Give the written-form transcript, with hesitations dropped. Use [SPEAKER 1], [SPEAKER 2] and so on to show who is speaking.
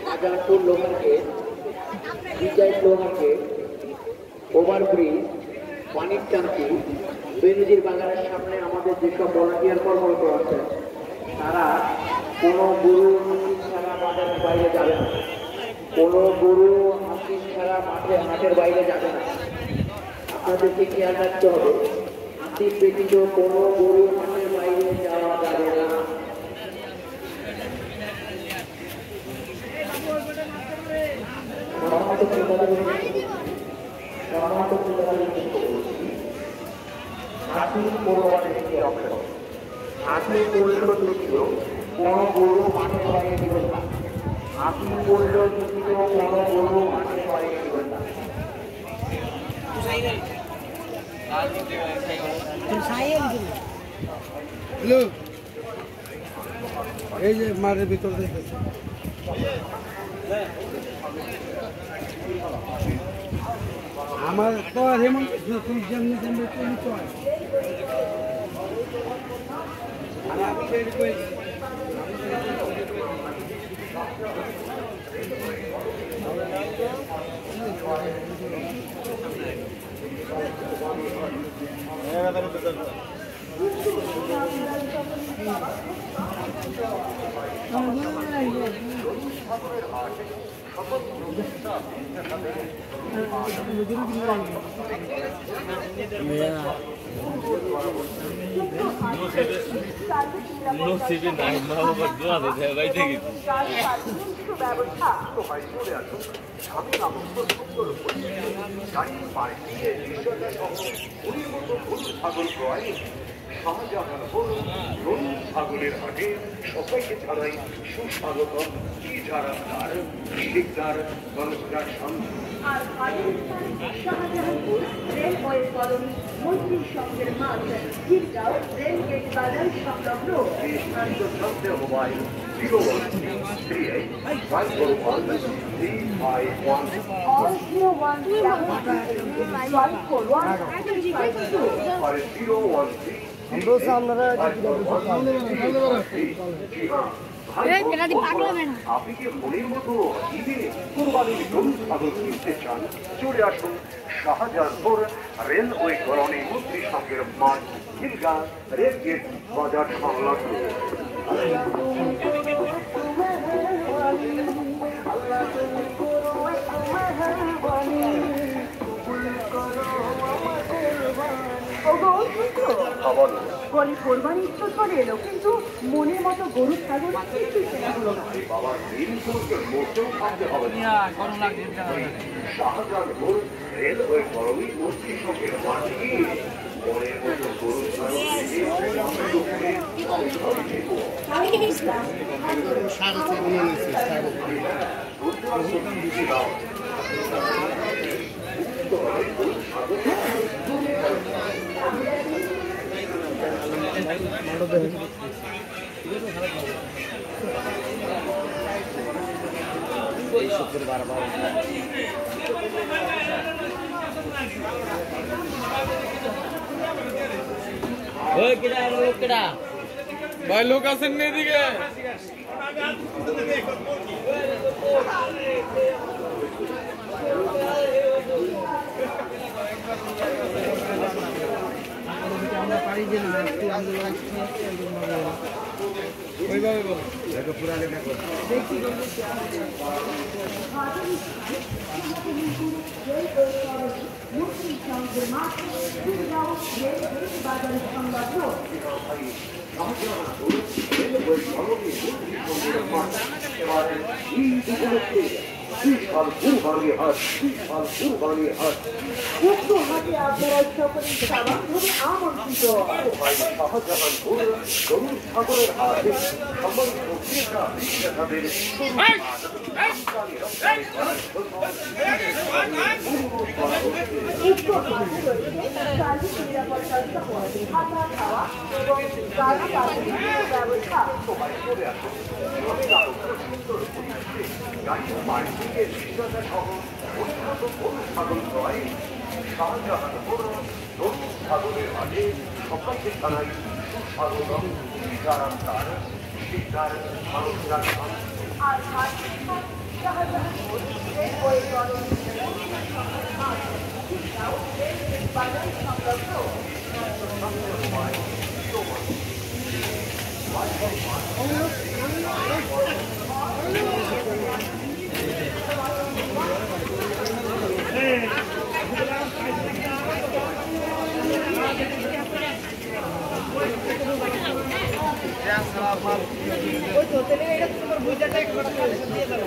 [SPEAKER 1] Shahjahanpur local gate, বিজয় লোহার gate, overbridge, পানির ট্যাঙ্কি, বেনজির বাগানের সামনে আমাদের যেসব ভলান্টিয়ার কর্মরত আছেন তারা কোনো গরু হাসির ছাড়া মাঠের বাইরে যাবে না। কোনো গরু হাসির ছাড়া হাটের বাইরে যাবে না। আপনাদেরকে খেয়াল রাখতে হবে, হাসির ব্যতীত কোনো গরু হাটের বাইরে যাওয়া যাবে না। আপনি পরিষদ লিখিত কোনো গরু মাঠের বাইরে দিবেন না। আপনি পরিষদ লিখিত কোনো গরু মাঠের বাইরে দিবেন না।
[SPEAKER 2] হ্যালো, এই যে মাঠের ভিতর দেখেছি আমার তো এমন তুমি যেমনি যেমনি তুমি তো
[SPEAKER 3] ছাগলের হাটে সবাইকে জানাই সুস্বাগতম। কি যারা তার Shikdar construction
[SPEAKER 4] Shahjahanpur railway colony Maitri সংঘের মাঠ খিরগাঁও রেলগেট বাজার সংলগ্ন
[SPEAKER 3] মোবাইল 0138541
[SPEAKER 4] all 013
[SPEAKER 3] আপনি কি মনের মতো ঈদে কুরবানির গরু ছাগল কিনতে চান? চলে আসুন শাহজাহানপুর রেলওয়ে কলোনি মৈত্রী সংঘের মাঠ খিরগাঁও রেলগেট বাজার সংলগ্ন।
[SPEAKER 4] কোরবানি ইচ্ছে করে এলো, কিন্তু মনের মতো গরু ছাগল কিছু কেনা হলো না।
[SPEAKER 3] বাবার দিন মোটেও থাকতে হবে না। শাহজাহানপুর রেলওয়ে কলোনি মৈত্রী সংঘের মাঠ মনের মতো গরু
[SPEAKER 2] ভাই লোক আছেন না এদিকে? আমরা পারি যে না ওইভাবে বল পুরালে দেখো
[SPEAKER 3] বিশাল কুরবানি হাট, বিশাল কুরবানি হাট।
[SPEAKER 4] উক্ত হাটে আপনারা সকলে স্বাভাবিকভাবে আমন্ত্রিত।
[SPEAKER 3] শাহজাহানপুর গরু ছাগলের হাট সম্মানিত ক্রেতা বিক্রেতাদের
[SPEAKER 4] উক্ত হাটে রয়েছে সার্বিক নিরাপত্তা সহ থাকা খাওয়া এবং গাড়ি পার্কিংয়ের ব্যবস্থা।
[SPEAKER 3] গাড়ি পার্কিংয়ের সুবিধা সহ উন্নত গরু ছাগল ক্রয়। শাহজাহানপুর গরু ছাগলের হাটে সবাইকে জানাই সুস্বাগতম। যারা তার শিকদার মানুষরা
[SPEAKER 4] আর ভারতীয় শাহজাহানপুর রেলওয়ে কলোনি মাঠ শিক্ষাও রেলওয়ে বাজার সংলগ্ন
[SPEAKER 2] ওই তো তাহলে এটা তোমার বুঝাটা একবার দিয়ে দাও